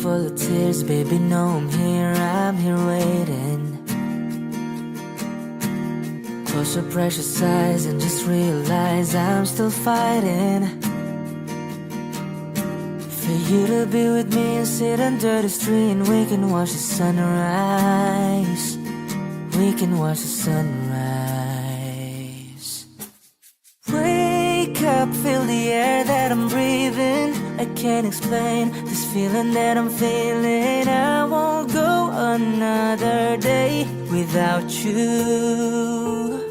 full of tears, baby, know I'm here waiting. Close your precious eyes and just realize I'm still fighting for you to be with me and sit under the tree and we can watch the sunrise. We can watch the sunrise. Wake up, feel the air that I'm breathing. I can't explain this feeling that I'm feeling. I won't go another day without you.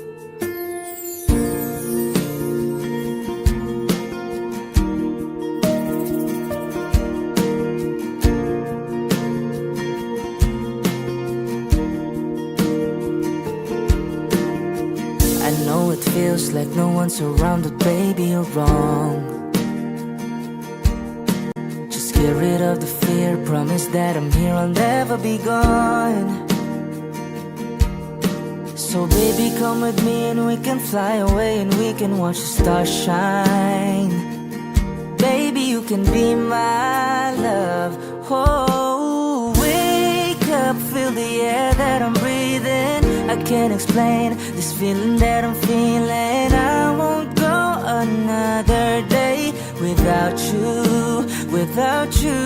I know it feels like no one's around, but baby, you're wrong. Just get rid of the fear, promise that I'm here, I'll never be gone. So baby, come with me and we can fly away and we can watch the stars shine. Baby, you can be my love. Oh, wake up, feel the air that I'm breathing. I can't explain this feeling that I'm feeling. I won't go another day without you, without you.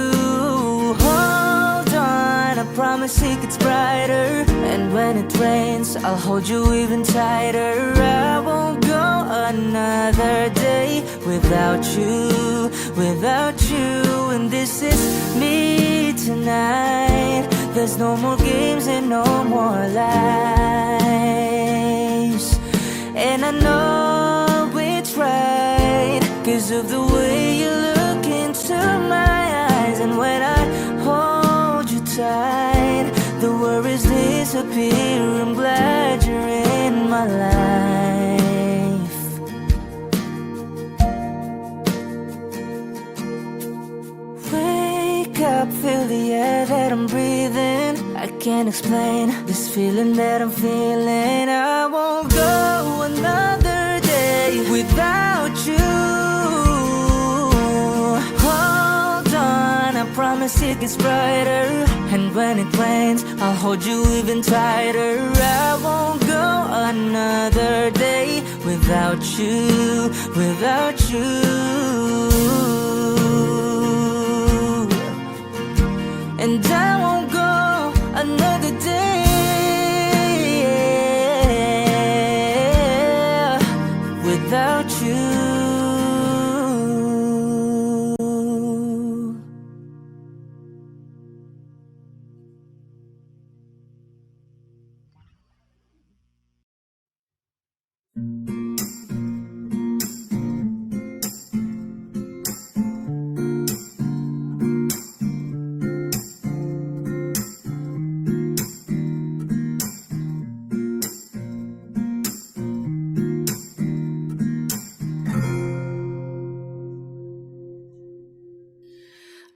Hold on, I promise it gets brighter. And when it rains, I'll hold you even tighter. I won't go another day without you, without you. And this is me tonight. There's no more games and no more lies. And I know it's right 'cause of the way you look into my eyes. And when I hold you tight, the worries disappear. I'm glad you're in my life. Wake up, feel the air that I'm breathing. I can't explain this feeling that I'm feeling. I won't go another day without you. Hold on, I promise it gets brighter. And when it rains, I'll hold you even tighter. I won't go another day without you, without you. And I won't go another day without you.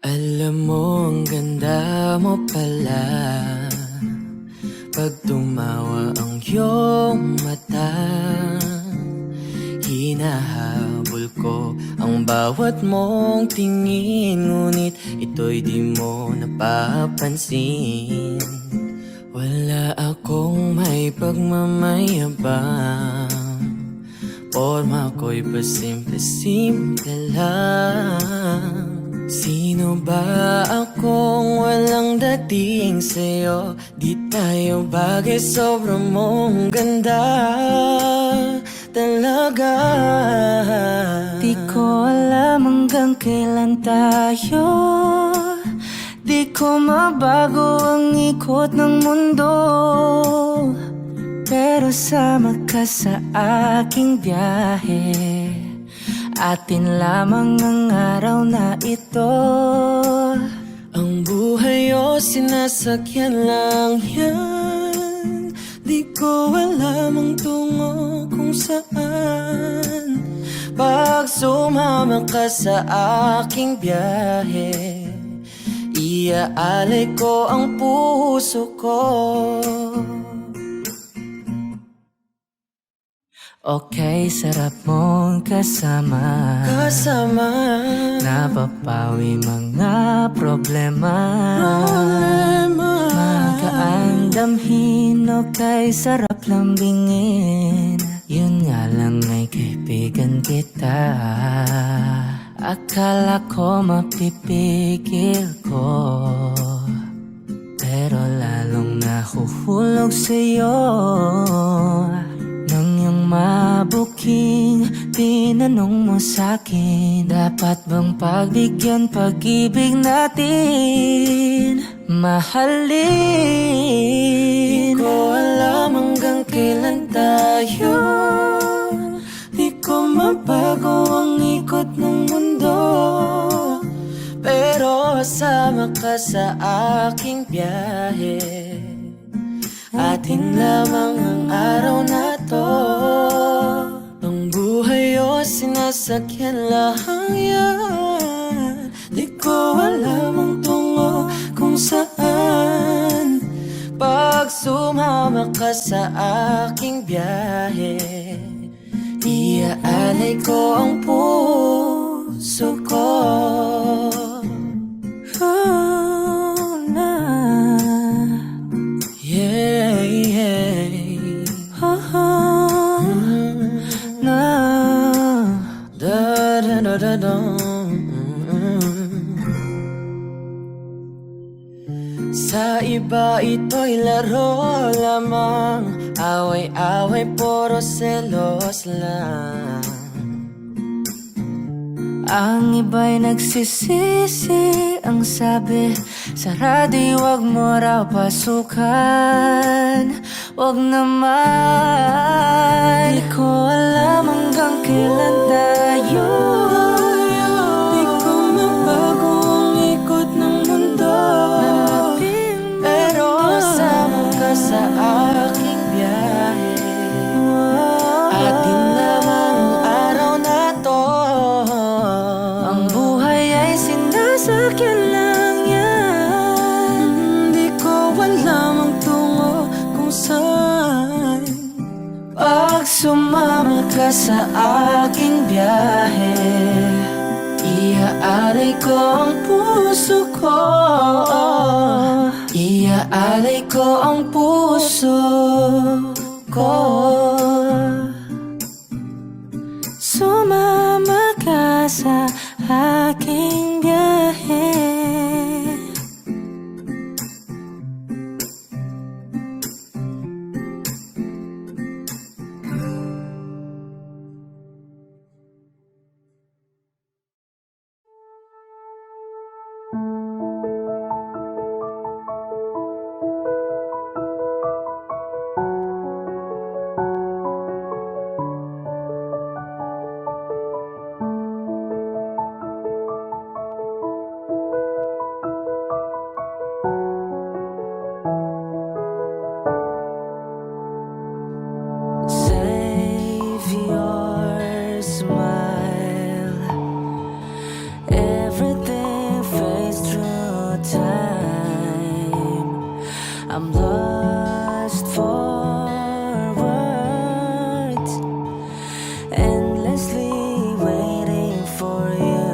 Alam mo, ang ganda mo pala pag tumawa ang iyong mata. Hinahabol ko ang bawat mong tingin, ngunit ito'y di mo napapansin. Wala akong may pagmamayabang, porma ko'y pasimple-simple lang. Sino ba akong walang dating sa'yo? Di tayo bagay, sobrang mong ganda talaga. Di ko alam hanggang kailan tayo, di ko mabago ang ikot ng mundo. Pero sama ka sa aking biyahe, atin lamang ang araw na ito. Ang buhay o sinasakyan lang yan, di ko alam ang tungo kung saan. Pag sumama ka sa aking biyahe, iaalay ko ang puso ko. Okay, sarap mong kasama, napapawi mga problema. Magaan damhin o kay sarap lambingin, yun nga lang ay kaibigan kita. Akala ko mapipigil ko, pero lalong nahuhulog sa'yo. Nang yung mabuking tinanong mo sa'kin, dapat bang pagbigyan pag-ibig natin, mahalin? Di ko alam hanggang kailan tayo, di ko mabago ang ikot ng mundo, pero kasama ka sa aking biyahe. Atin lamang ang araw na to, ang buhay o sinasakyan lang yan. Di ko alam ang tungo kung saan, pag sumama ka sa aking biyahe, iaalay ko ang puso ko. Sa iba ito'y laro lamang, away-away puro selos lang. Ang iba'y nagsisisi, ang sabi sa radyo, wag mo raw pasukan. Wag naman, di ko alam hanggang kailan tayo, di ko mabago ang ikot ng mundo, pero kasama ka sa aking biyahe. Atin lamang ang araw na to, ang buhay ay sinasakyan lang yan. Di ko alam ang tungo kung saan, pag sumama ka sa aking biyahe, iaalay ko ang puso ko, iaalay ko ang puso ko. Sumama ka sa aking biyahe. Save your smile, everything fades through time. I'm lost for words, endlessly waiting for you.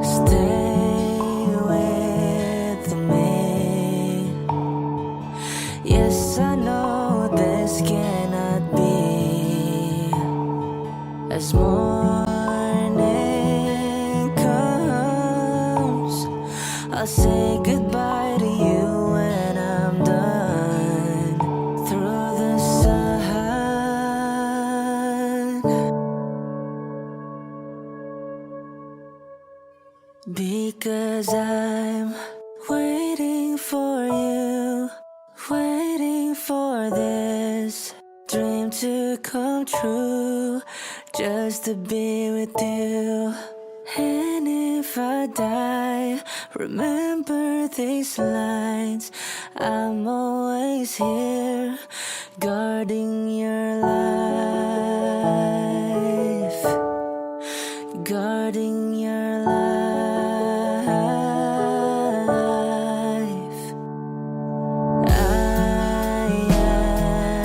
Stay with me. Yes, I know this cannot be. As morning comes, I'll say goodbye to you when I'm done through the sun. Because I'm waiting for you, waiting for this dream to come true, just to be with you. And if I die, remember these lines, I'm always here, guarding your life, guarding your life. I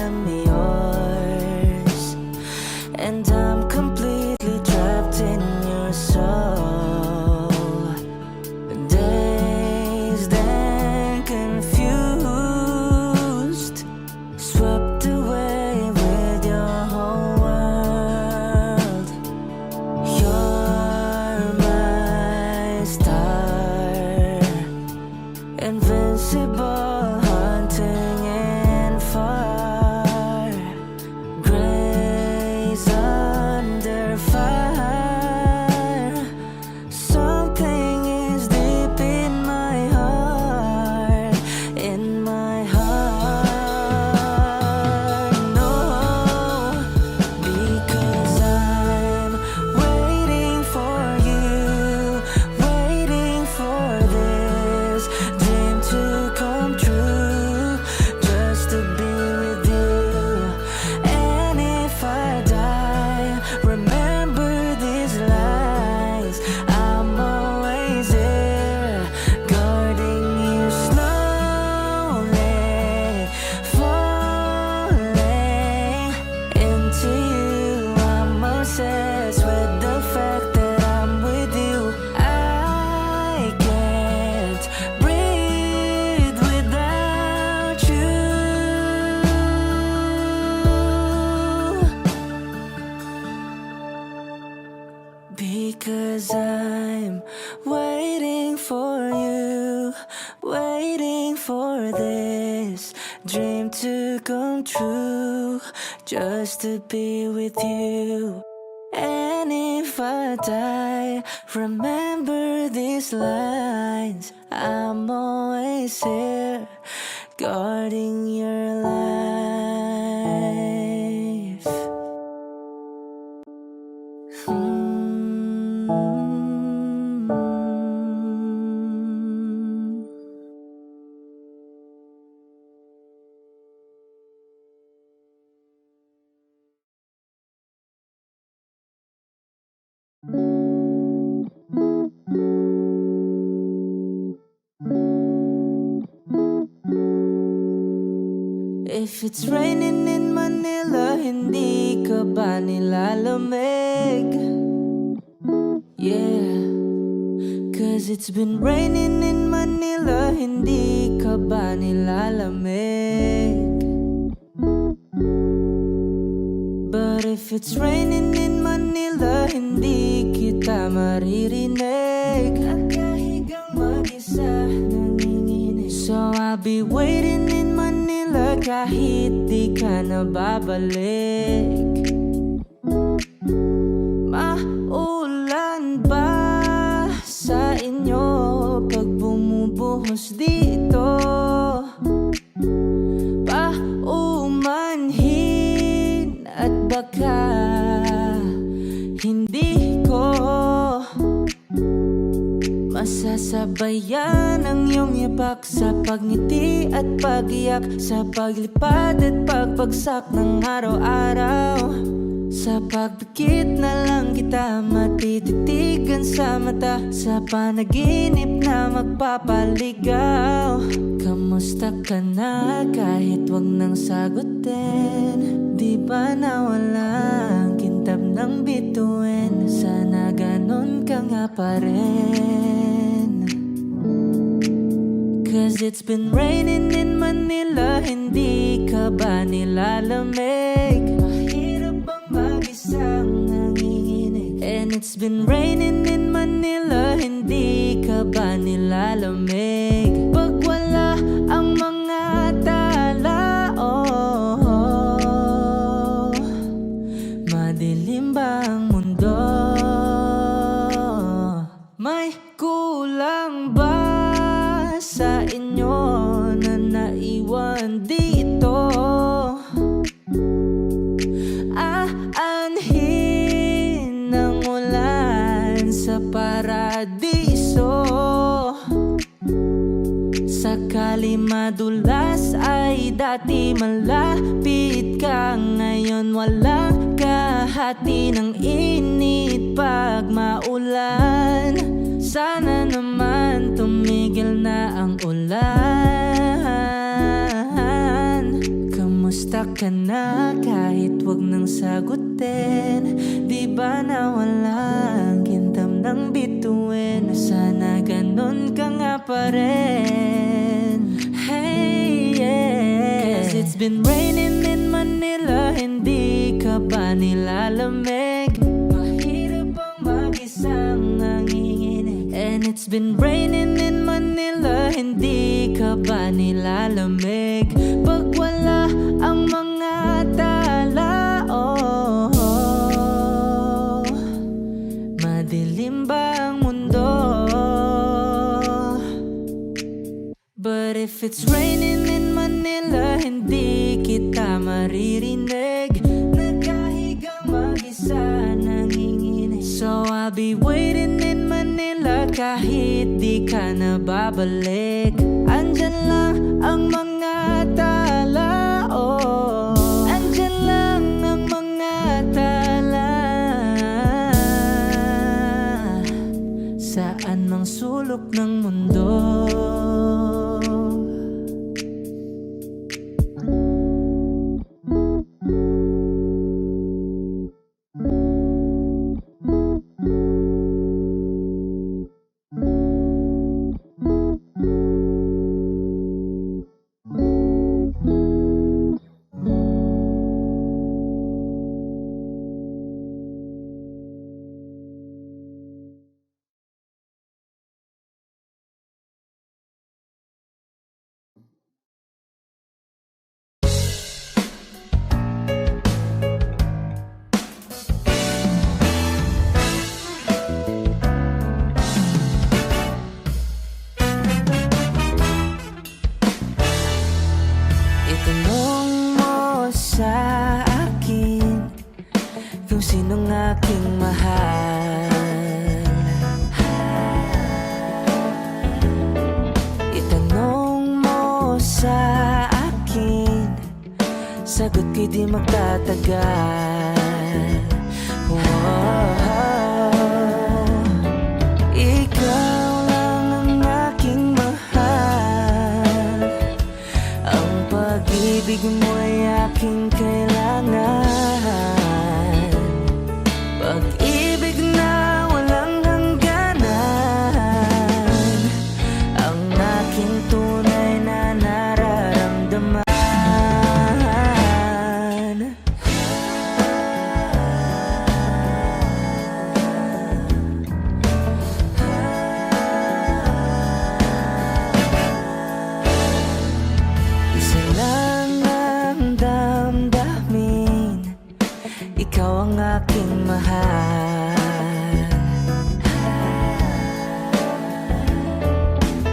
am yours, and I'm completely trapped in your soul. come true just to be with you. And if I die, remember these lines. I'm always here, guarding your life. If it's raining in Manila, hindi ka ba nilalamig? Yeah, 'cause it's been raining in Manila, hindi ka ba nilalamig? But if it's raining in Manila, hindi kita maririnig. Nakahigang mag-isa, nanginginig. So I'll be waiting in Manila kahit di ka na babalik. Maulan ba sa inyo pag bumubuhos dito? Paumanhin at baka hindi ko masasabayan ang iyong yapak sa pagngiti at pagiyak, sa paglipad at pagpagsak ng araw-araw. Sa pagpikit na lang kita matititigan sa mata, sa panaginip na magpapaligaw. Kamusta ka na kahit wag nang sagutin? Di ba nawalang kintab ng bituin? Sana ganon ka nga pa rin. 'Cause it's been raining in Manila, hindi ka ba nilalamig? Mahirap bang mag-isang nanginginig? And it's been raining in Manila, hindi ka ba nilalamig? Pag wala ang mga tala, oh, madilim ba ang mundo? May kulang ba sa inyo na naiwan dito? Aanhin ng ulan sa paradiso. Sakali madulas ay dati malapit ka, ngayon wala kahati ng init pag maulan. Sana naman tumigil na ang ulan. Kamusta ka na kahit wag nang sagutin? Di ba nawalang kintam ng bituin? Sana ganon ka nga pa rin. Hey, yeah. 'Cause it's been raining in Manila, hindi ka ba nilalamig? Mahirap bang mag-isang nanginginig? And it's been raining in Manila, hindi ka ba nilalamig? Pag wala ang mga tala, oh, madilim ba ang mundo? But if it's raining in Manila, hindi kita maririnig. Nakahigang mag-isa, nanginginig. So I'll be waiting in Manila kahit di ka na babalik. Andyan lang ang mga tala, oh, andyan lang ang mga tala. Saan mang sulok ng mundo. sagot ko'y di magtatagal. Ikaw lang ang aking mahal, ang pag-ibig mo'y aking kailangan. Pag-ibig na walang hangganan, ang aking tunay na nararamdaman. Isa lang ang damdamin, ikaw ang aking mahal.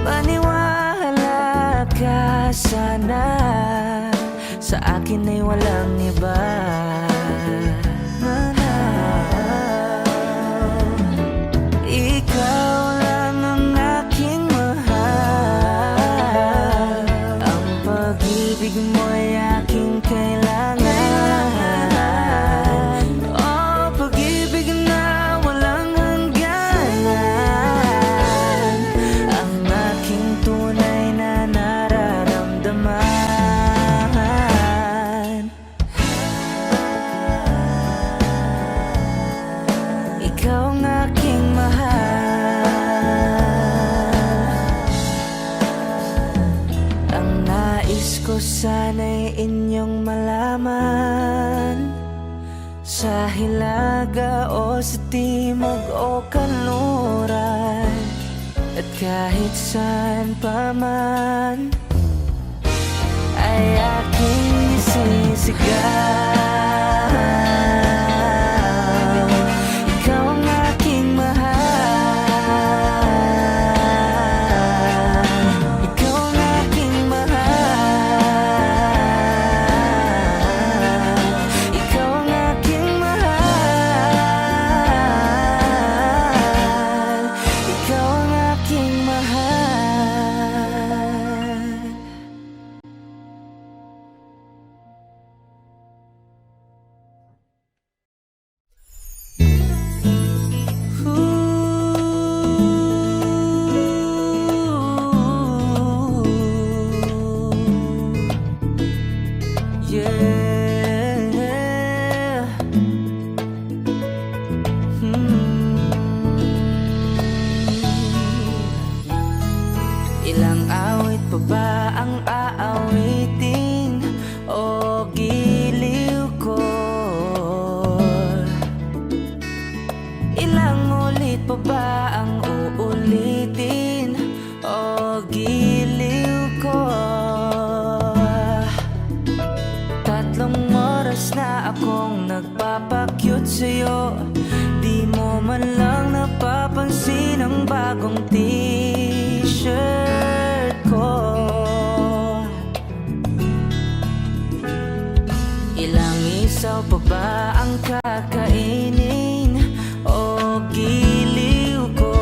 Maniwala ka sana, sa akin ay walang iba. Ikaw lang ang aking mahal, ang pag-ibig mo'y aking kailangan. Oh, pag-ibig na walang hangganan, ang aking tunay na nararamdaman. Ikaw ang aking mahal, ang nais ko sana'y inyong malaman. Sa hilaga o sa timog o kanluran, at kahit saan pa man, ay aking isisigaw. Ikaw ang aking mahal, ikaw ang aking mahal, ikaw ang aking mahal, ikaw ang aking mahal. Yeah. Ilang awit pa ba ang aawitin o giliw ko? Ilang ulit pa ba ang uulitin o giliw ko? 3 oras na akong nagpapakyut sa'yo, di mo man lang napapansin ang bagong t-shirt ko. Ilang isaw pa ba ang kakainin o giliw ko?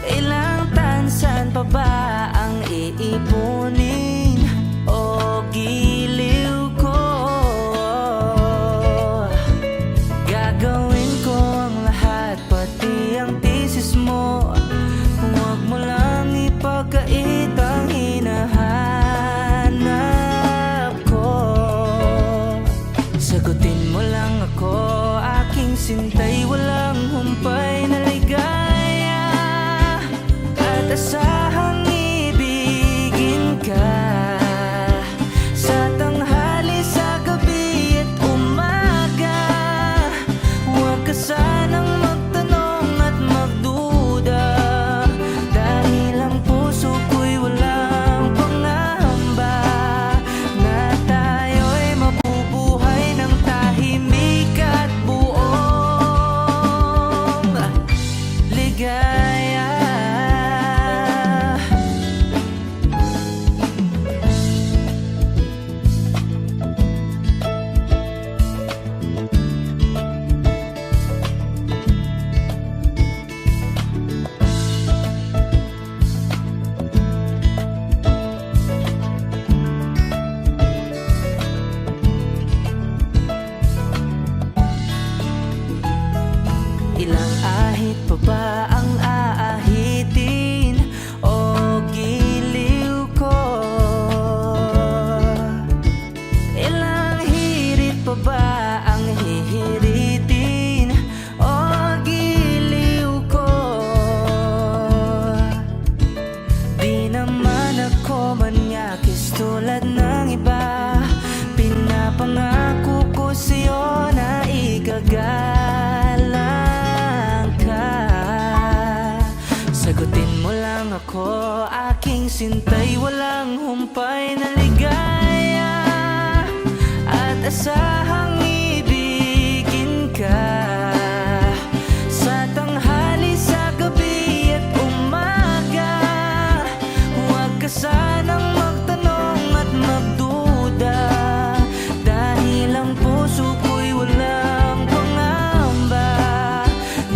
Ilang tansan pa ba ang iipunin o giliw ko? Gagawin ko ang lahat, pati ang thesis mo. Huwag mo lang ipagkait ang hinahanap ko. Ahit pa ba ang aahitin o giliw ko? Ilang hirit pa ba ang hihiritin o giliw ko? Di naman ako manyakis tulad ng iba. Pinapangako ko sa'yo na igagalang ka. Sagutin mo lang ako, aking sintay, walang humpay na ligaya. At asahang ibigin ka sa tanghali, sa gabi at umaga. Huwag ka sanang magtanong at magduda, dahil ang puso ko'y walang pangamba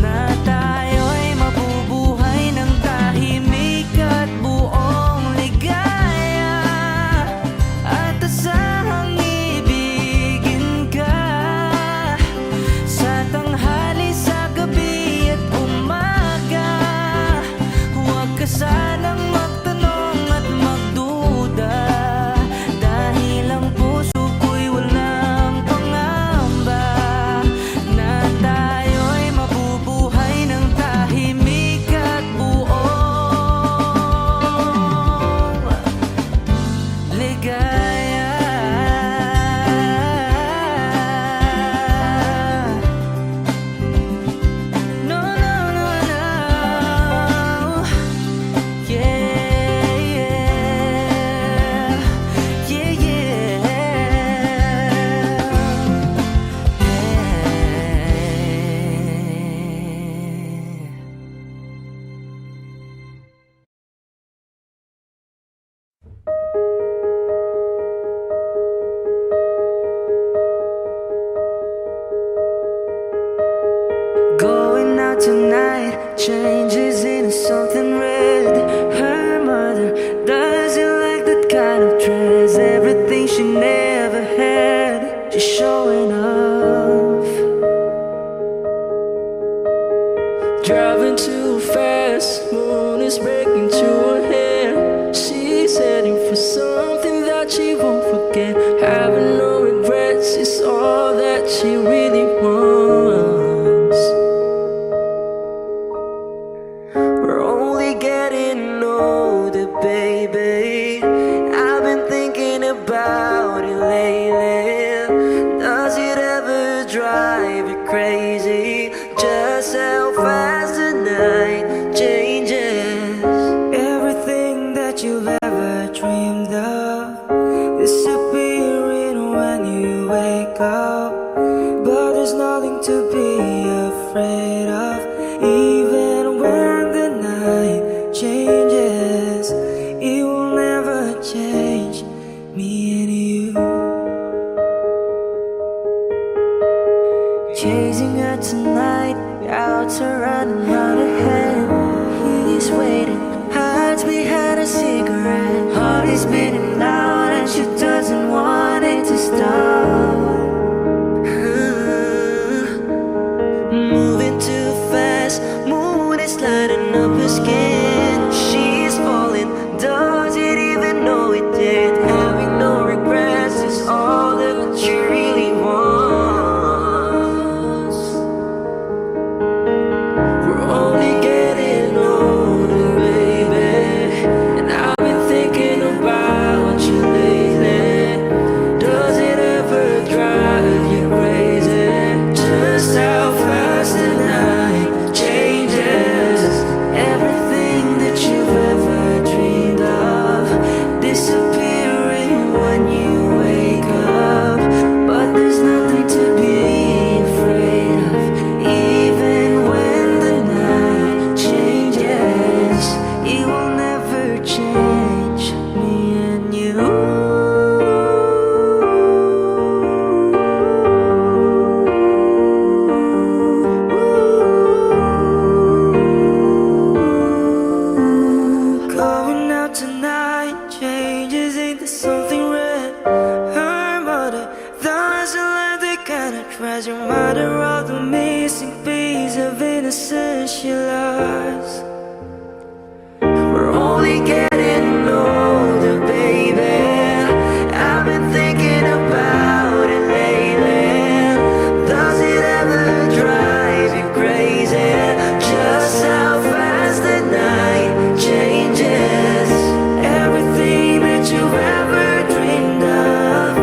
na tayo'y mabubuhay ng tahimik at buong ligaya. At asahang ibigin ka sa tanghali, sa gabi at umaga. Huwag ka sanang magtanong at magduda, dahil ang puso ko'y walang pangamba na tayo'y mabubuhay ng tahimik at buong ligaya. No, no, no, no. Yeah, yeah. Yeah, yeah. Going out tonight changes into something red. Her mother doesn't like that kind of dress. Everything she never had, she's showing off. Driving too fast, moon is breaking through her hair. She's heading for something that she won't forget. Having no regrets is all that she really wants. We're only getting older, baby. I've been thinking about it lately. Does it ever drive you crazy just how fast the night changes? Everything that you've ever dreamed of disappearing when you wake up. But there's nothing to be afraid of. Even when the night changes, it will never change me and you. Chasing her tonight, we're out to run around her head. He's waiting, hides behind a cigarette. Heart is beating loud and she doesn't want it to stop. Moving too fast, moon is lighting up her skin. She's falling, does it even know it did? Having no regrets is all that she really wants. We're only getting older, baby, and I've been thinking about you lately. Does it ever drive you crazy just how fast the night changes? wish you lost. We're only getting older, baby. I've been thinking about it lately. Does it ever drive you crazy? Just how fast the night changes. Everything that you've ever dreamed of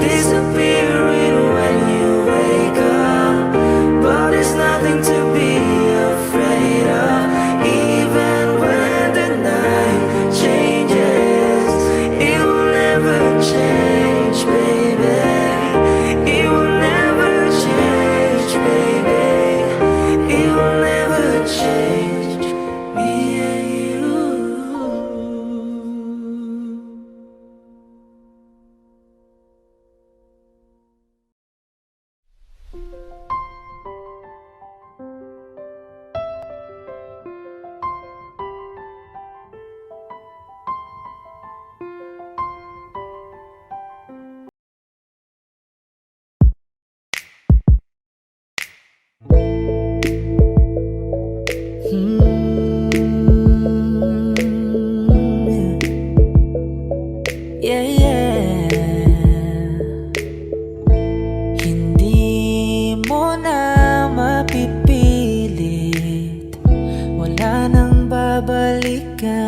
disappearing when you wake up. But it's nothing to be afraid of. Even when the night changes, it will never change, baby. It will never change, baby. It will never change me and you. Yeah, yeah. Hindi mo na mapipilit, wala nang babalikan.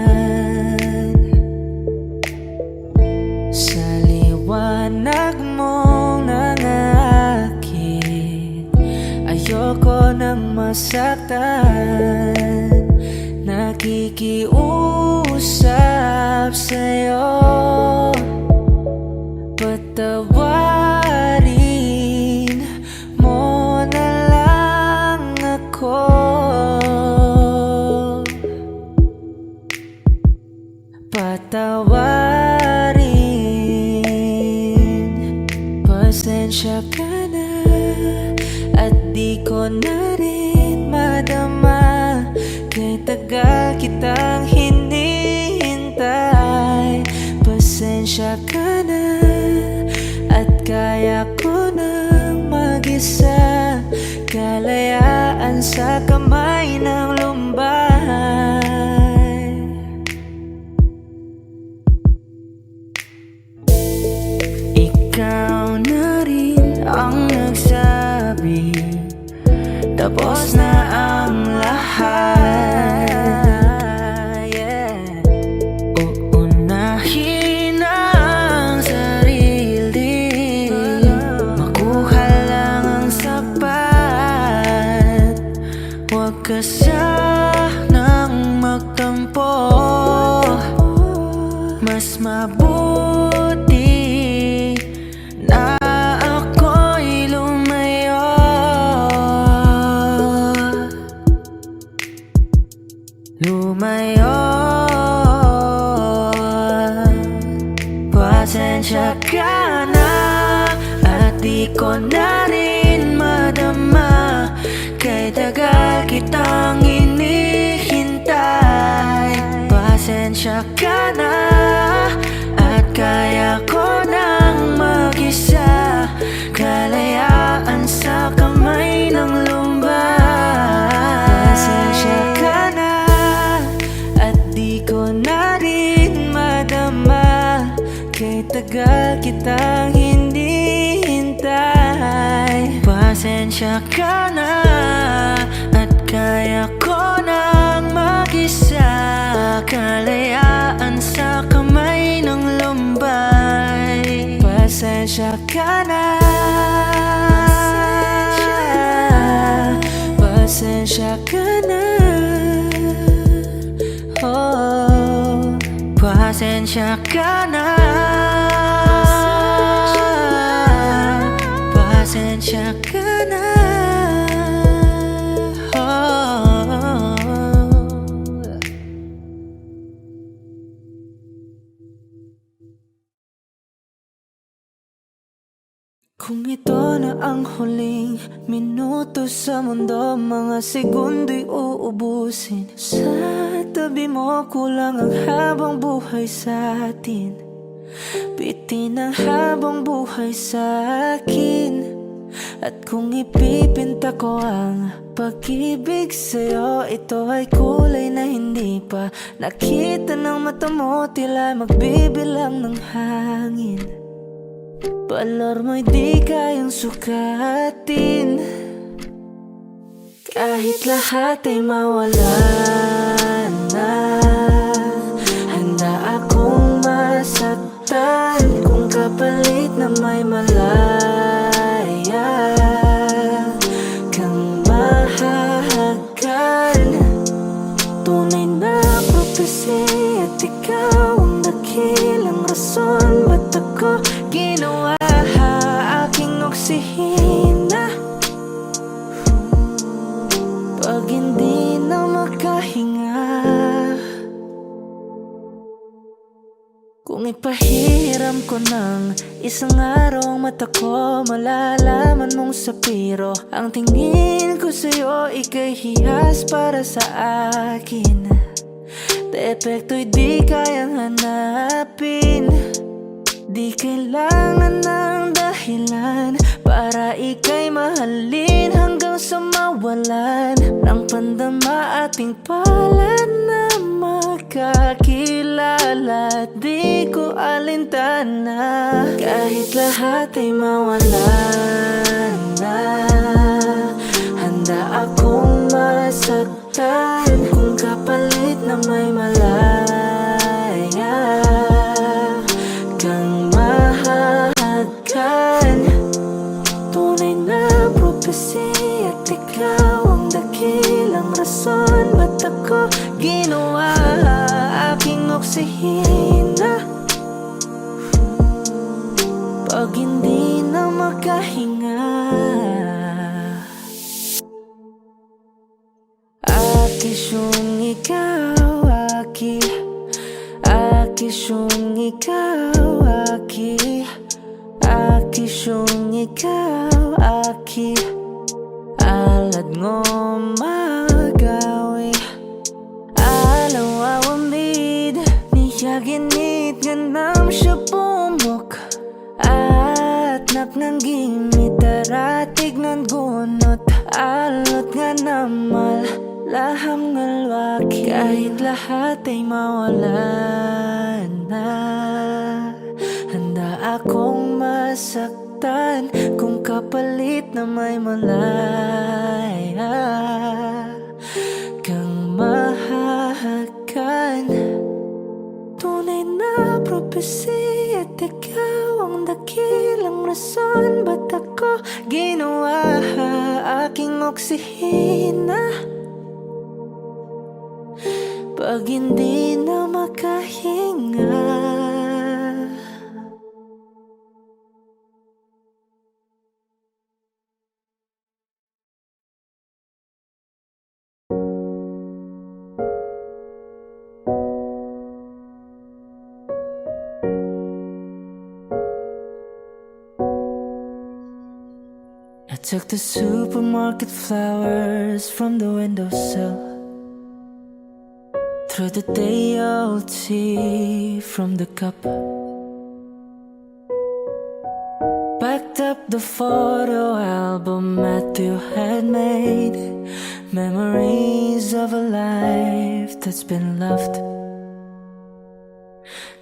Sa liwanag mong nangakit, ayoko nang masaktan. Nakikiusap sa'yo, patawarin mo na lang ako. Patawarin, pasensya ka na at di ko na rin madama. Kay tagal kitang hinihintay. Pasensya ka na at kaya ko nang mag-isa. Kalayaan sa kamay ng lumbay. Ikaw na rin ang nagsabi, tapos na ang lahat. Yeah. Uunahin ang sarili, makuha lang ang sapat. Huwag ka sanang magtampo, mas mabuti na ako'y lumayo. Lumayo. Pasensya ka na at di ko na rin madama. Kay tagal kitang hinihintay. Pasensya ka na at kaya ko nang mag-isa. Kalayaan sa kamay ng lumbay. Pasensya ka na at di ko na rin madama. Kay tagal kitang hinihintay. Pasensya ka na at kaya ko nang mag-isa. Kalayaan sa kamay ng lumbay. Pasensya ka na. Pasensya ka na. Oh, pasensya ka na. Pasensya ka na. Oh. Kung ito na ang huling minuto sa mundo, mga segundo'y uubusin. Sa tabi mo kulang ang habang buhay sa atin. Bitin ang habang buhay sa akin. At kung ipipinta ko ang pag-ibig sa'yo, ito ay kulay na hindi pa nakita ng mata mo, tila magbibilang ng hangin. Balor mo'y di kayang sukatin, kahit lahat ay mawala na. Handa akong masaktan kung kapalit na may malaya kang mahahagan. Tunay na prophecy at ikaw ang dakilang rason ba't ako ginawa aking oksihina. Pag hindi na makahinga, kung ipahiram ko ng isang araw ang mata ko, malalaman mong sapiro ang tingin ko sa'yo, ika'y hiyas para sa akin. Depekto'y di kayang hanapin, di kailangan ng dahilan para ika'y mahalin hanggang sa mawalan ng pandama ating palad na magkakilala. Di ko alintana kahit lahat ay mawalan na. Handa akong masaktan kung kapalit na may malaya kang mahahagan. Tunay na prophecy at ikaw ang dakilang rason ba't ako ginawa aking oksihina. Pag hindi na makahinga, akisyong ikaw, akisyong ikaw, akisyong ikaw, alad ngo magawi alaw awamid niyaginit ganam siya pumok at naknanggimit taratig ng gunot alot nga namal laham ngalwaki. Kahit lahat ay mawala na, handa akong masaktan kung kapalit na may malaya kang mahahagan. Tunay na prophecy at ikaw ang dakilang rason ba't ako ginawa aking oksihina. Pag hindi na makahinga, I took the supermarket flowers from the windowsill, threw the day-old tea from the cup, packed up the photo album Matthew had made, memories of a life that's been loved.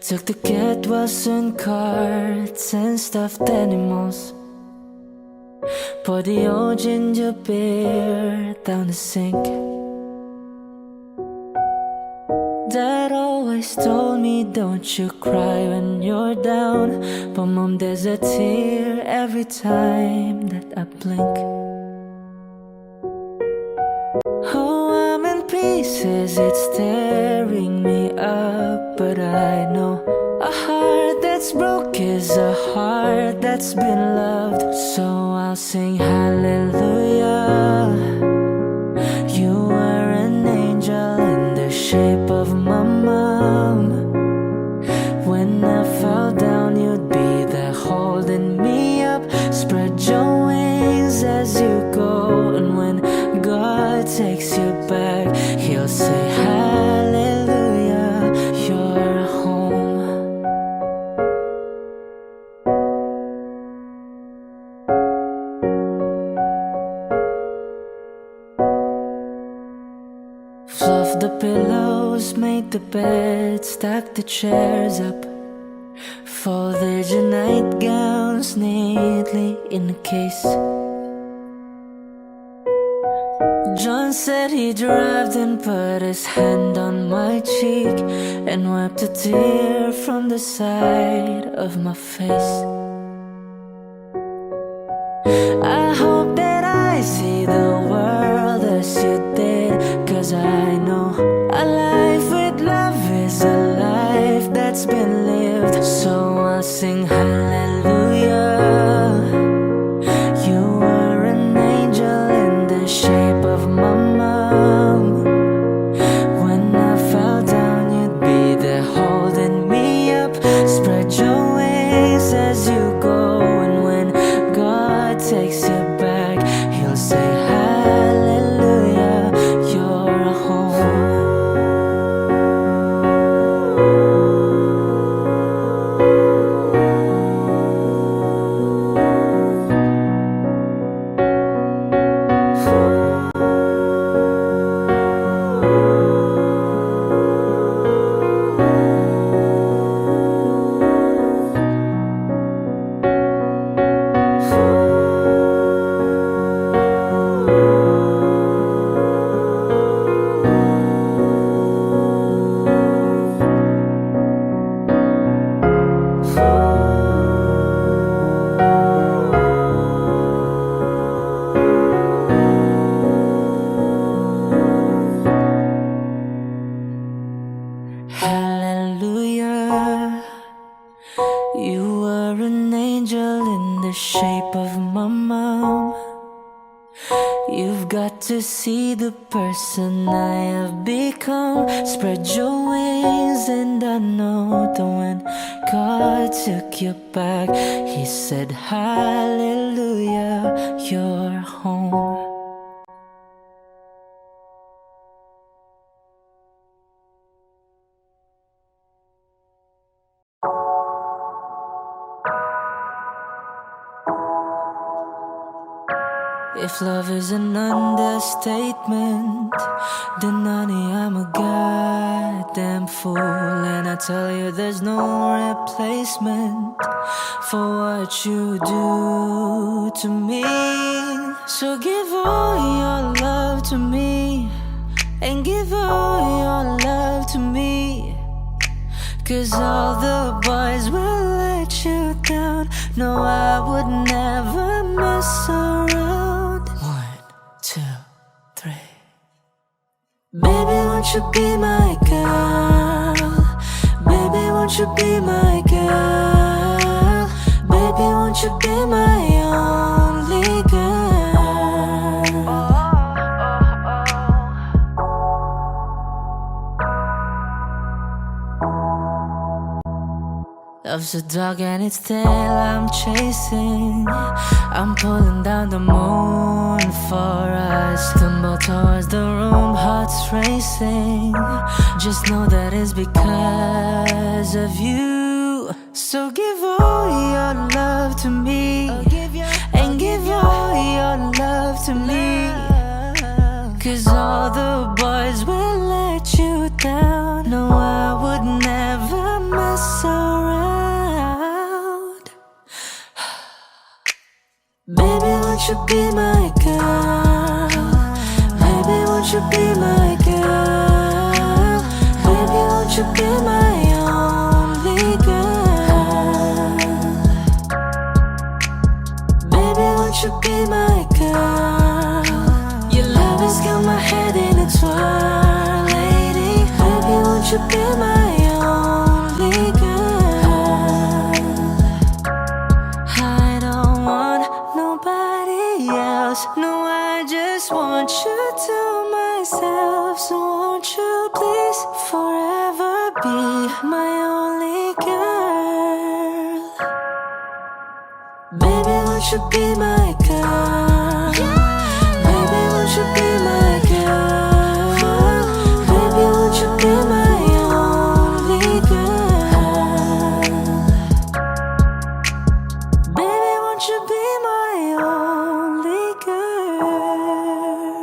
Took the get well-soon cards and stuffed animals, poured the old ginger beer down the sink. Dad always told me don't you cry when you're down, but Mom, there's a tear every time that I blink. Oh, I'm in pieces, it's tearing me up, but I know a heart that's broke is a heart that's been loved. So I'll sing hallelujah. You were an angel in the shape of my mom. When I fell down, you'd be there holding me up. Spread your wings as you go, and when God takes you back, He'll say hallelujah, you're home. Fluff the pillows, make the bed, stack the chairs up. Folded your nightgowns neatly in a case. John said he'd arrived and put his hand on my cheek and wiped a tear from the side of my face. I hope that I see the world as you did, 'cause I know a life with love is a life that's been lived. So I'll sing hallelujah. You were an angel in the shape of my mom. When I fell down, you'd be there holding me up. Spread your wings as you go, and when God takes you back, he'll say hallelujah, you're home. Hallelujah, you were an angel in the shape of my mom. You've got to see the person I have become. Spread your wings, and I know that when God took you back, he said hallelujah, you're home. If love is an understatement, then honey, I'm a goddamn fool. And I tell you there's no replacement for what you do to me. So give all your love to me, and give all your love to me, 'cause all the boys will let you down. No, I would never mess around. 1, 2, 3. Baby, won't you be my girl? Baby, won't you be my girl? Baby, won't you be my only girl? Love's a dog and its tail I'm chasing. I'm pulling down the moon for us. Stumble towards the room, hearts racing. Just know that it's because of you. So give all your love to me, and give all your love to me, 'cause all the boys will let you down. No, I would never mess around. Baby, won't you be my girl? Baby, won't you be my girl? Baby, won't you be my only girl? Baby, won't you be my girl? Your love has got my head in a twirl, lady. Baby, won't you be my only girl? I don't want nobody else. No, I just want you to myself. So won't you please forever be my only girl? Baby, won't you be my girl? Baby, won't you be my girl? Baby, won't you be my only girl? Baby, won't you be my only girl?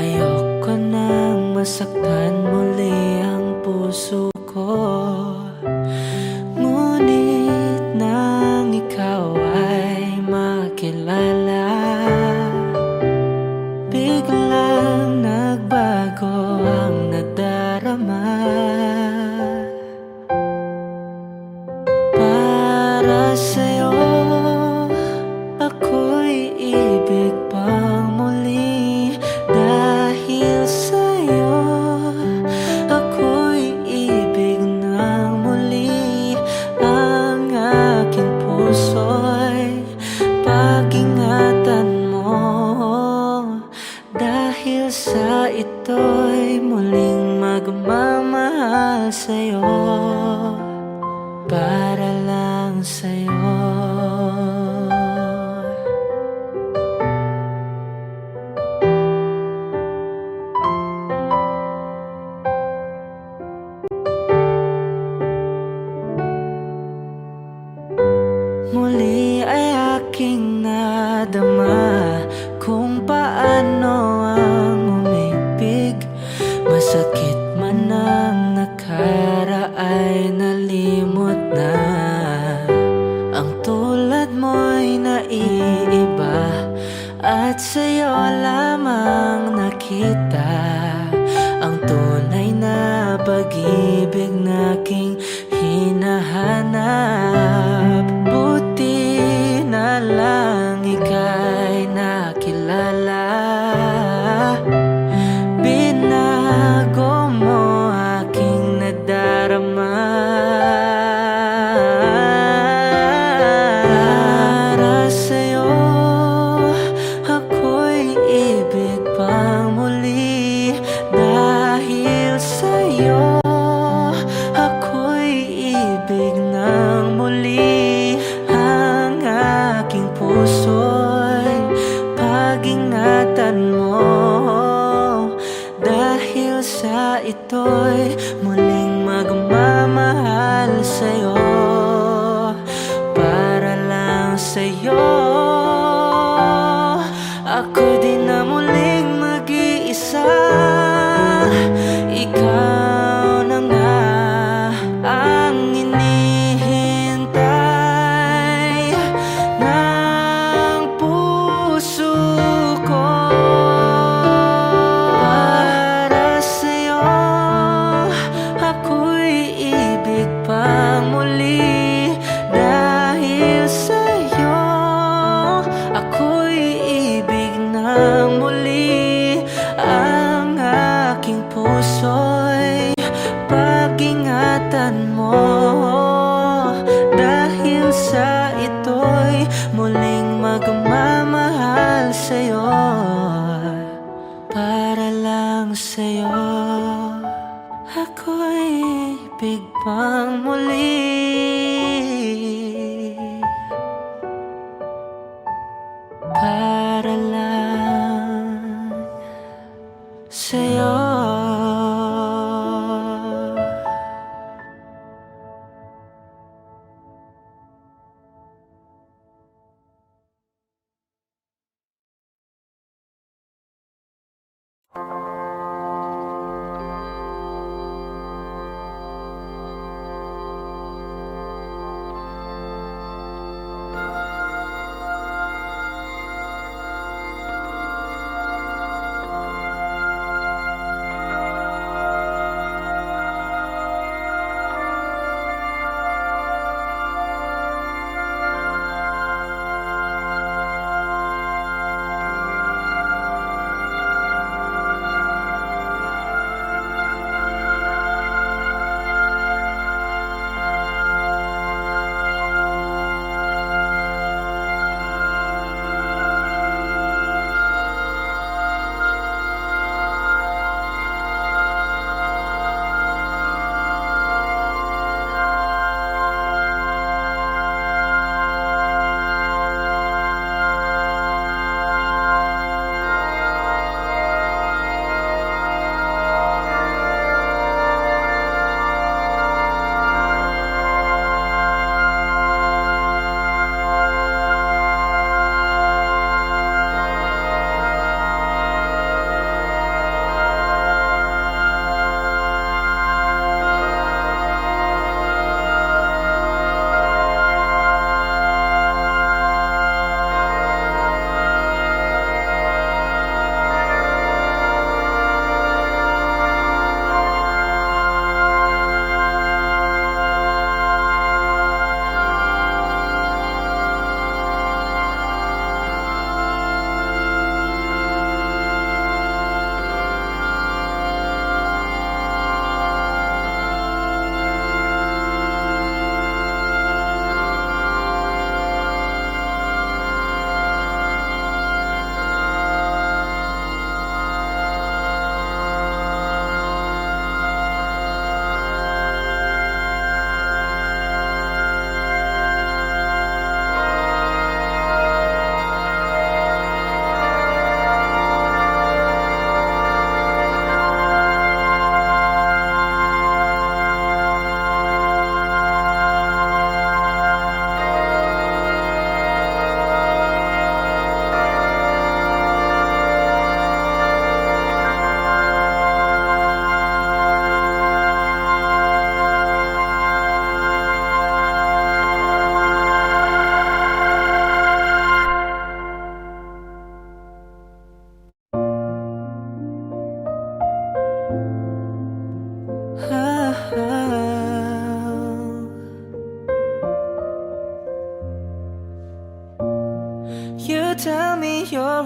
Ayoko nang masaktan muli ang puso ko. Ngunit nang ikaw ay makilala, biglang nagbago ang nadarama. Para sa'yo, ako'y ibig pang muli. Dahil sa'yo, ako'y ibig ng muli. Ang aking puso'y pag-ingatan mo. Dahil sa ito'y muling magmamahal sa'yo, para lang sa'yo. Muli ay aking nadama kung paano ang umibig. Masakit man ang nakaraay, nalimot na. Ang tulad mo'y naiiba, at sa'yo lamang nakita ang tunay na pag-ibig na aking hinahanap. Buti na lang ika'y nakilala, binago mo aking nadarama. Para sa'yo, ako'y ibig pang muli. Dahil sa'yo, ako'y ibig ng muli. Ang aking puso'y pag-ingatan mo. Dahil sa ito'y muling magmamahal sa'yo, para lang sa'yo. Ako din na muling mag-iisa. Ikaw na nga ang inihintay ng puso ko. Para sa'yo, ako'y ibig pang muli. Dahil sa'yo, ako'y ibig ng muli. Ang aking puso'y pag-ingatan mo. Dahil sa ito'y muling magmamahal sa'yo, para lang sa'yo. Ako'y ibig pang muli, para lang sa'yo.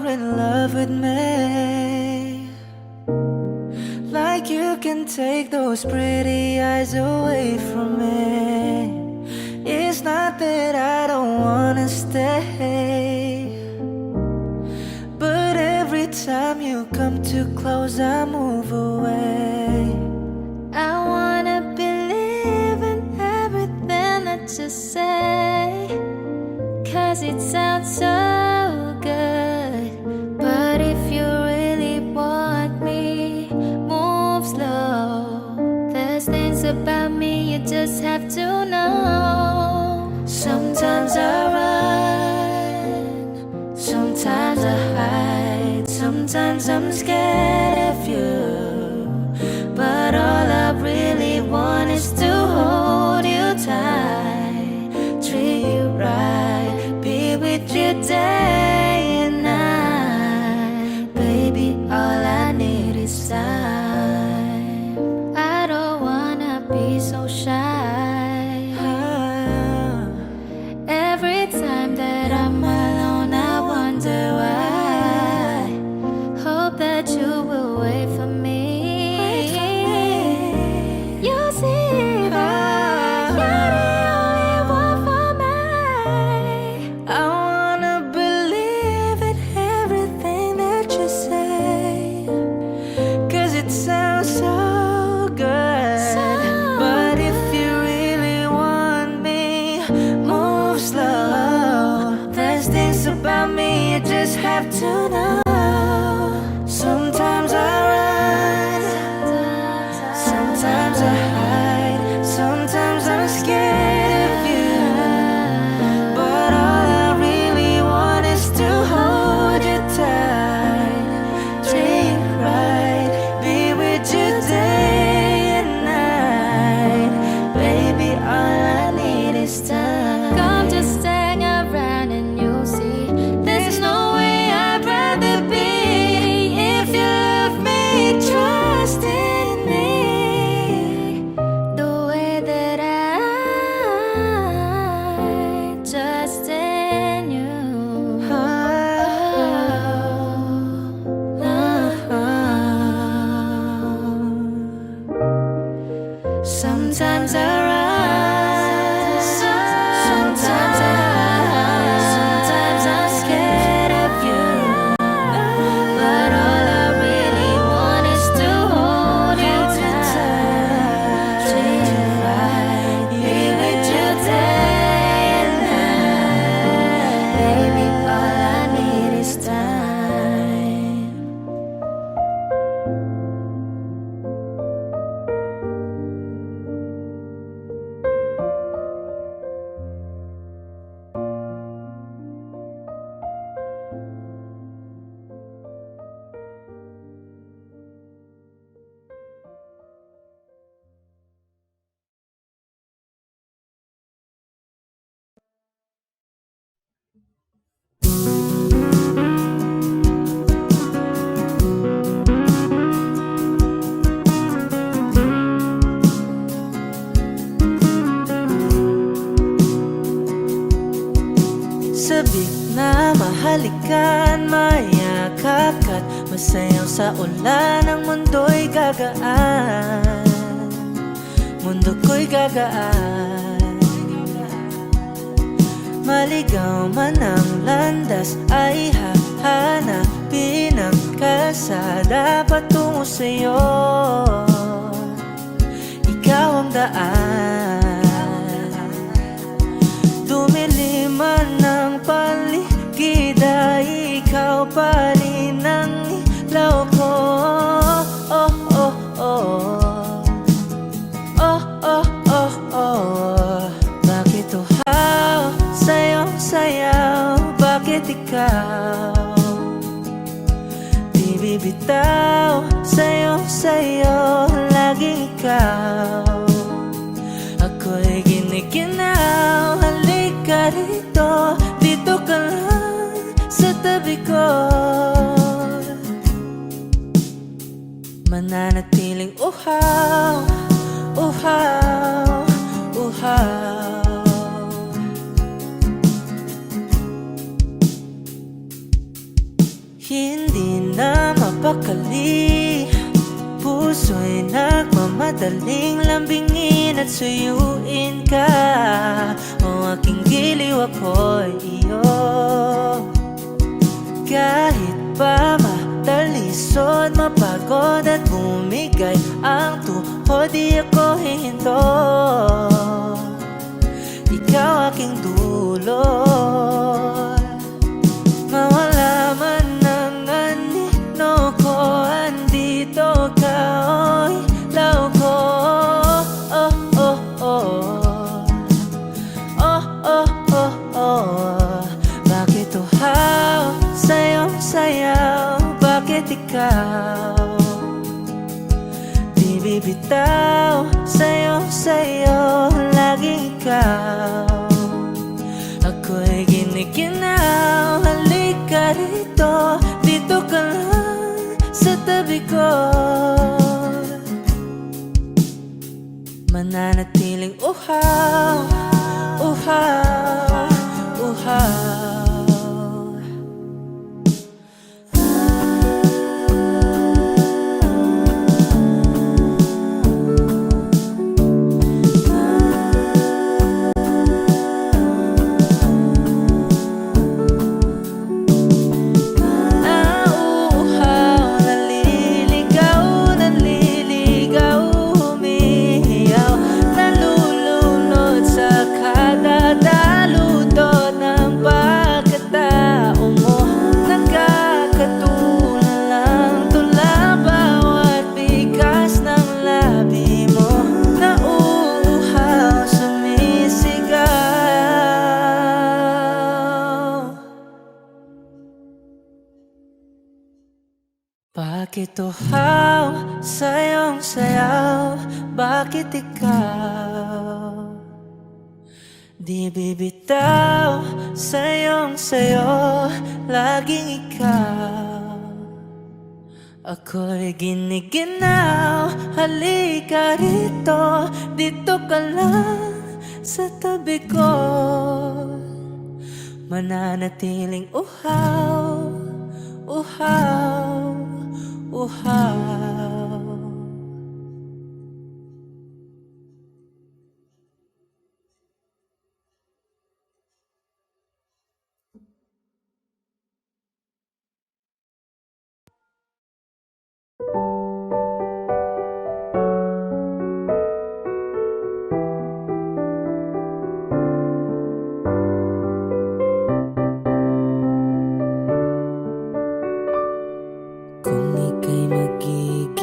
you're in love with me, like you can take those pretty eyes away from me. It's not that I don't wanna stay, but every time you come too close I move away. I wanna believe in everything that you say, 'cause it sounds so good. But if you really want me, move slow. There's things about me you just have to know. Sometimes I run, sometimes I hide, sometimes I'm scared of you, but all I really want is to hold you tight, treat you right, be with you day and night. Baby, all I need is time. I don't wanna be so shy. Every time that I'm alone, I wonder why. Hope that you will wait for me. You see that you're the only one for me. I wanna believe in everything that you say, 'cause it sounds so good. But if you really want me, move slow. There's things about me you just have to know. Sometimes I run, sometimes I hide, sometimes I'm scared of you, but all I really want is to hold you tight, treat you right, be with you day and night. Baby, all I need is time. Come just hang around and you'll see there's no way I'd rather be. If you love me, trust in me the way that I trust in you. Sometimes I run, sometimes I hide, sometimes I'm scared of you, but all I really want is to hold you tight, treat you right, be with you day and night. Baby, all I need is time. Sabik na mahalikan, mayakap ka't masayaw sa ulan. Ang mundo'y gagaan, mundo ko'y gagaan. Maligaw man ang landas ay hahanapin ang kalsada patungo sa'yo. Ikaw ang daan, dumili man ang paligid ay ikaw pa rin ang ilaw ko. Oh, oh, oh. Oh, oh, oh, oh. Bakit uhaw sa'yong sayaw? Bakit ikaw di bibitaw? Sa'yong sayo, laging ikaw. Ako'y ginikinaw, halika rito, dito ka lang sa tabi ko. Mananatiling uhaw, uhaw, uhaw. napakali. Puso'y nagmamadaling lambingin at suyuin ka. O aking giliw, ako'y iyo. Kahit pa matalisod, mapagod at bumigay ang tuhod, di ako hihinto. Ikaw aking dulot. Mawala man ang anino ko, andito ka, oy, law ko. Oh, oh, oh. Oh, oh, oh, oh. Bakit uhaw sa'yong sayaw? Bakit ikaw di bibitaw? Sa'yong sayo, laging ikaw. Ako'y giniginaw, halika rito, dito ka lang sa tabi ko. Mananatiling uhaw, uhaw, uhaw. Bakit uhaw sa'yong sayaw? Bakit ikaw di bibitaw? Sa'yong sayo, laging ikaw. Ako'y giniginaw, halika rito, dito ka lang sa tabi ko. Mananatiling uhaw, uhaw, uhaw. Kung ika'y magiging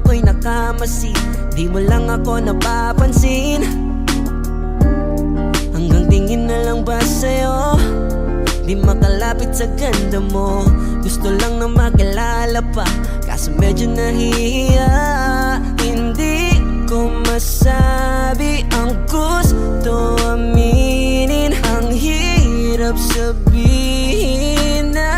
ako'y nakamasid, di mo lang ako napapansin. Hanggang tingin na lang ba sa'yo, di makalapit sa ganda mo. Gusto lang na makilala pa, kaso medyo nahihiya. Hindi ko masabi ang gusto aminin, ang hirap sabihin na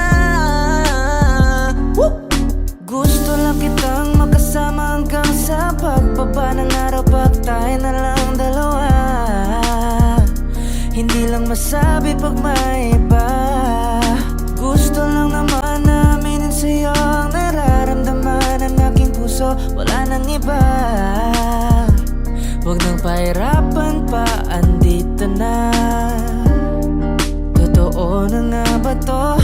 gusto lang kitang makasama hanggang sa pagbaba ng araw, pag tayo na lang dalawa. Hindi lang masabi pag may iba. Gusto lang naman na aminin sa'yo ang nararamdaman ng aking puso, wala nang iba. Huwag nang pahirapan pa, andito na. Totoo na nga ba to?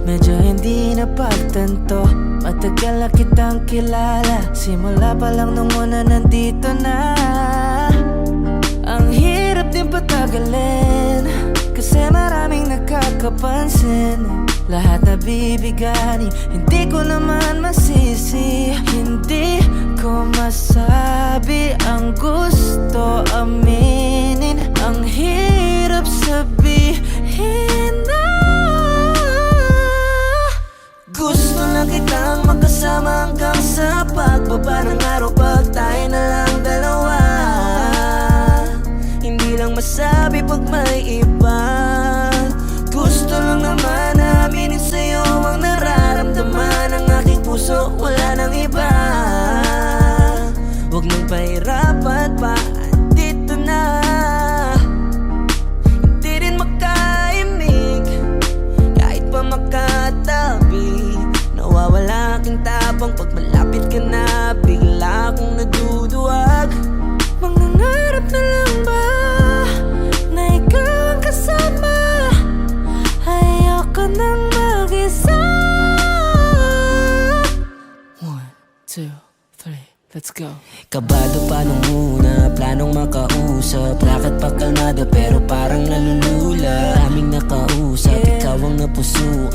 Medyo hindi na pagtanto. Matagal na kitang kilala, simula pa lang nung una nandito na. Ang hirap din patagalin, kasi maraming nakakapansin. Lahat na bibigani, hindi ko naman masisi. Hindi ko masabi ang gusto aminin, ang hirap sabihin na gusto lang kitang makasama hanggang sa pagbaba ng araw, pag tayo na lang dalawa. Hindi lang masabi pag may iba. Gusto lang naman aminin sa'yo ang nararamdaman ng aking puso, wala nang iba. Huwag nang pahirapan pa, andito na. Hindi rin makaimig, kahit pa makatabi. Nawawala aking tapang pag malapit ka na, bigla akong naduduwag. Mangangarap na lang ba na ikaw ang kasama? Ayoko nang mag-isa. 1, 2, 3, let's go. Kabado pa nung una, planong makausap. Lakad pa kalmado pero parang nalulula. Aming nakausap, ikaw ang napusuan.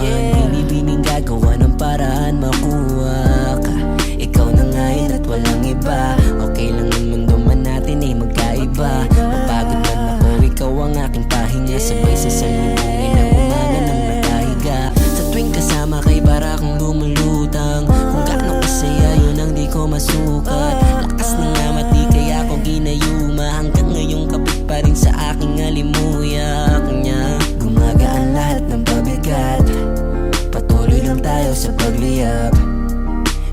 Binibining gagawa ng paraan makuha ka. Ikaw na ngayon at walang iba. Okay lang ang mundo man natin ay magkaiba. Mapagod man ako, ikaw ang aking pahinga. Sabay sa salubungin ang umaga ng nakahiga. Sa tuwing kasama kay para akong lumulutang. Kung gaano kasaya yun ang di ko masukat. Lakas ng amat di kaya ako ginayuma. Hanggang ngayong kapit pa rin sa aking alimuyak niya. Gumagaan lahat ng pabigat, patuloy lang tayo sa pagliyab.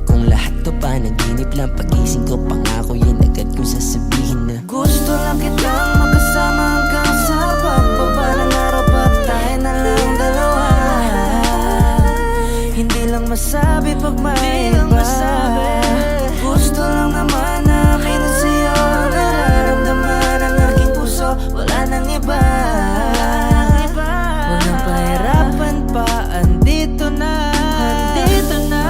Kung lahat to panaginip lang, pagising ko pangako yan agad kong sasabihin na gusto lang kitang makasama hanggang sa pagbaba ng araw, pag tayo na lang dalawa. Hindi lang masabi pag may iba. Gusto lang naman namin sa'yo ang nararamdaman ng aking puso, wala nang iba. Huwag nang pahirapan pa, andito na. Andito na.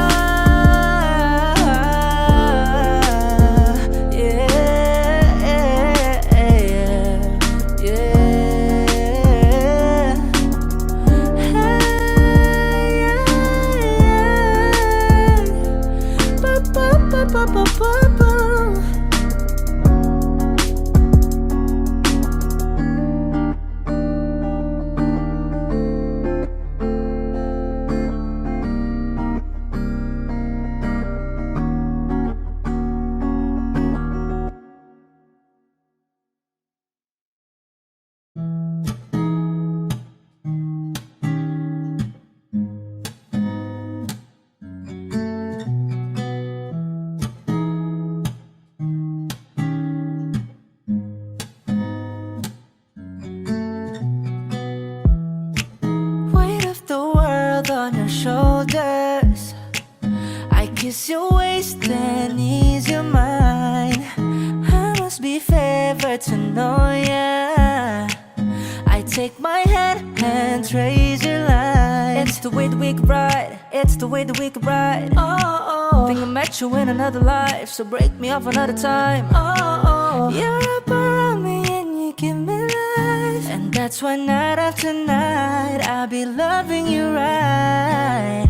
On your shoulders, I kiss your waist and ease your mind. I must be favored to know ya. I take my hand and trace your line. It's the way that we could ride, it's the way that we could ride. Oh, think I met you in another life, so break me off another time. Oh, you're up around me and you give me life, and that's why night after night I'll be loving you right.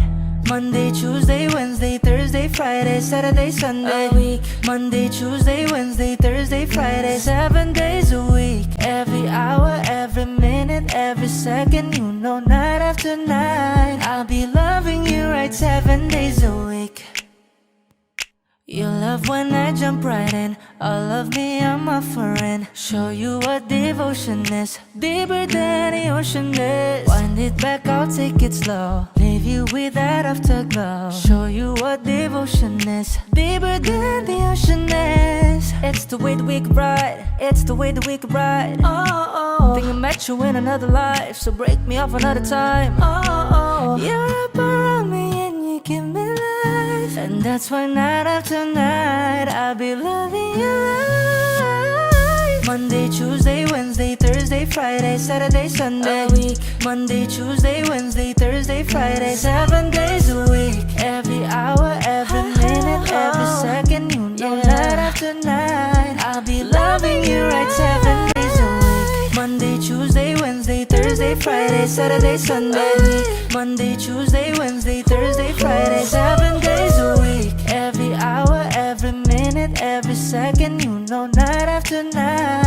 Monday, Tuesday, Wednesday, Thursday, Tuesday, Friday, Saturday, Sunday. A week. Monday, Tuesday, Wednesday, Thursday, Friday. 7 days a week. Every hour, every minute, every second. You know, night after night, I'll be loving you right 7 days a week. You love when I jump right in. All of me I'm offering. Show you what devotion is. Deeper than the ocean is. Wind it back, I'll take it slow. Leave you with that afterglow. Show you what devotion is. Deeper than the ocean is. It's the way that we could ride. It's the way that we could ride. Oh. Think I met you in another life, so break me off another time. Oh. You're up around me and you give me life. And that's why night after night I'll be loving you right. Monday, Tuesday, Wednesday, Thursday, Friday, Saturday, Sunday. A week. Monday, Tuesday, Wednesday, Thursday, Friday. 7 days a week. Every hour, every minute, every second. You know, night after night I'll be loving you right 7 days a week. Monday, Tuesday, Wednesday, Thursday, Friday, Saturday, Sunday. Monday, Tuesday, Wednesday, Thursday, Friday. 7 days a week. Every hour, every minute, every second. You know, night after night